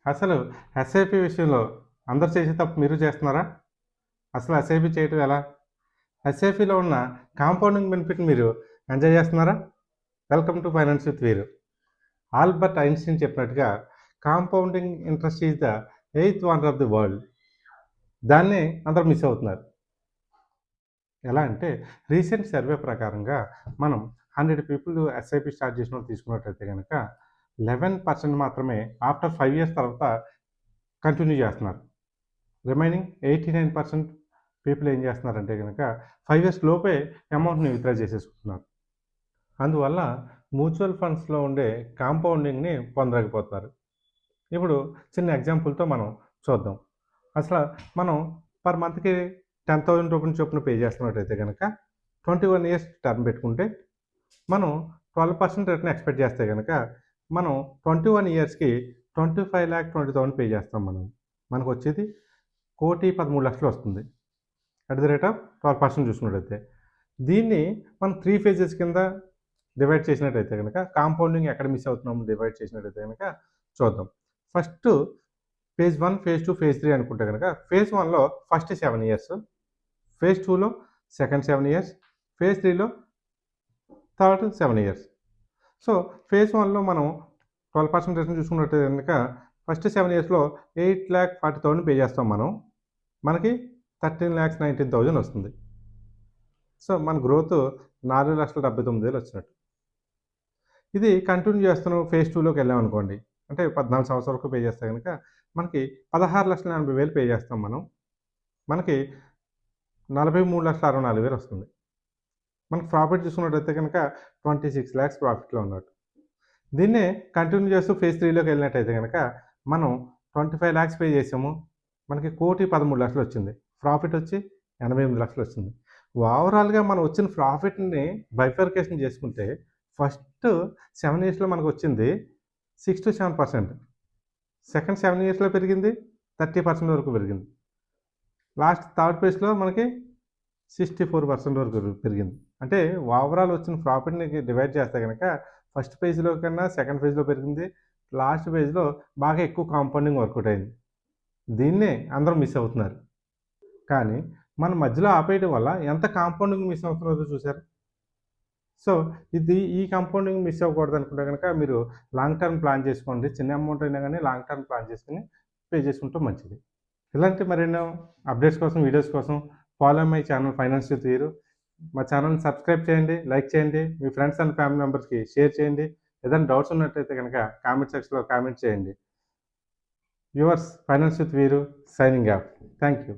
అసలు ఎస్ఐపి విషయంలో అందరూ చేసే తప్పు మీరు చేస్తున్నారా? అసలు ఎస్ఐపి చేయటం ఎలా? ఎస్ఐపిలో ఉన్న కాంపౌండింగ్ బెనిఫిట్ మీరు ఎంజాయ్ చేస్తున్నారా? వెల్కమ్ టు ఫైనాన్స్ విత్ వీరు. ఆల్బర్ట్ ఐన్‌స్టీన్ చెప్పినట్టుగా compounding interest is the eighth wonder of the world. దాన్నే అందరూ మిస్ అవుతున్నారు. ఎలా అంటే రీసెంట్ సర్వే ప్రకారంగా మనం 100 పీపుల్ ఎస్ఐపి స్టార్ట్ చేసిన వాళ్ళు తీసుకున్నట్టయితే కనుక 11% మాత్రమే ఆఫ్టర్ 5 ఇయర్స్ తర్వాత కంటిన్యూ చేస్తున్నారు. రిమైనింగ్ 89% పీపుల్ ఏం చేస్తున్నారంటే కనుక 5 ఇయర్స్ లోపే అమౌంట్ని విత్డ్రా చేసేసుకుంటున్నారు. అందువల్ల మ్యూచువల్ ఫండ్స్లో ఉండే కాంపౌండింగ్ని పొందలేకపోతున్నారు. ఇప్పుడు చిన్న ఎగ్జాంపుల్తో మనం చూద్దాం. అసలు మనం పర్ మంత్కి 10,000 రూపీస్ చొప్పున పే చేస్తున్నట్టయితే కనుక 21 ఇయర్స్ టర్మ్ పెట్టుకుంటే మనం 12% రిటర్న్ ఎక్స్పెక్ట్ చేస్తే కనుక మనం 21 ఇయర్స్కి 25,20,000 పే చేస్తాం. మనకు వచ్చేది 1,13,00,000 వస్తుంది అట్ ది రేట్ ఆఫ్ 12% చూసుకున్నట్టయితే. దీన్ని మనం 3 ఫేజెస్ కింద డివైడ్ చేసినట్టయితే కనుక కాంపౌండింగ్ ఎక్కడ మిస్ అవుతున్నాము డివైడ్ చేసినట్టయితే కనుక చూద్దాం. ఫస్ట్ ఫేజ్ 1, ఫేజ్ 2, ఫేజ్ 3 అనుకుంటే కనుక ఫేజ్ 1లో ఫస్ట్ 7 ఇయర్స్, ఫేజ్ 2లో సెకండ్ 7 ఇయర్స్, ఫేజ్ 3లో థర్డ్ 7 ఇయర్స్. సో ఫేజ్ 1లో మనం 12% రిటర్న్ చూసుకున్నట్టయితే కనుక ఫస్ట్ 7 ఇయర్స్లో 8,40,000 పే చేస్తాం మనకి 13,19,000 వస్తుంది. సో మన గ్రోత్ 4,79,000 వచ్చినట్టు. ఇది కంటిన్యూ చేస్తున్నాం ఫేజ్ 2లోకి వెళ్ళామనుకోండి, అంటే 14 సంవత్సరాల వరకు పే చేస్తే కనుక మనకి 16,80,000 పే చేస్తాం మనకి 43,64,000 వస్తుంది. మనకి ప్రాఫిట్ చూసుకున్నట్టయితే కనుక 26 lakhs ప్రాఫిట్లో ఉన్నట్టు. దీన్నే కంటిన్యూ చేస్తూ ఫేజ్ 3లోకి వెళ్ళినట్టయితే కనుక మనం 25 lakhs పే చేసాము, మనకి 1,13,00,000 వచ్చింది. ప్రాఫిట్ వచ్చి 88 లక్షలు వచ్చింది. ఓవరాల్గా మనం వచ్చిన ప్రాఫిట్ని బైఫర్కేషన్ చేసుకుంటే ఫస్ట్ 7 ఇయర్స్లో మనకు వచ్చింది 6-7%, సెకండ్ 7 ఇయర్స్లో పెరిగింది 30% వరకు పెరిగింది, లాస్ట్ థర్డ్ ఫేజ్లో మనకి 64% వరకు పెరిగింది. అంటే ఓవరాల్ వచ్చిన ప్రాఫిట్ని డివైడ్ చేస్తే కనుక ఫస్ట్ ఫేజ్లో కన్నా సెకండ్ ఫేజ్లో పెరిగింది, లాస్ట్ ఫేజ్లో బాగా ఎక్కువ కాంపౌండింగ్ వర్కౌట్ అయింది. దీన్నే అందరూ మిస్ అవుతున్నారు. కానీ మన మధ్యలో ఆపేయడం వల్ల ఎంత కాంపౌండింగ్ మిస్ అవుతున్నారో చూసారు. సో ఈ కాంపౌండింగ్ మిస్ అవ్వకూడదు అనుకుంటే కనుక మీరు లాంగ్ టర్మ్ ప్లాన్ చేసుకోండి. చిన్న అమౌంట్ అయినా కానీ లాంగ్ టర్మ్ ప్లాన్ చేసుకుని పే చేసుకుంటే మంచిది. ఇలాంటి మరెన్నో అప్డేట్స్ కోసం, వీడియోస్ కోసం follow my channel finance with వీరు. మా ఛానల్ని సబ్స్క్రైబ్ చేయండి, లైక్ చేయండి, మీ ఫ్రెండ్స్ అండ్ ఫ్యామిలీ మెంబర్స్కి షేర్ చేయండి. ఏదైనా డౌట్స్ ఉన్నట్టయితే కనుక కామెంట్ సెక్షన్లో కామెంట్ చేయండి. యువర్స్ ఫైనాన్స్ విత్ వీరు సైనింగ్ ఆఫ్. Thank you.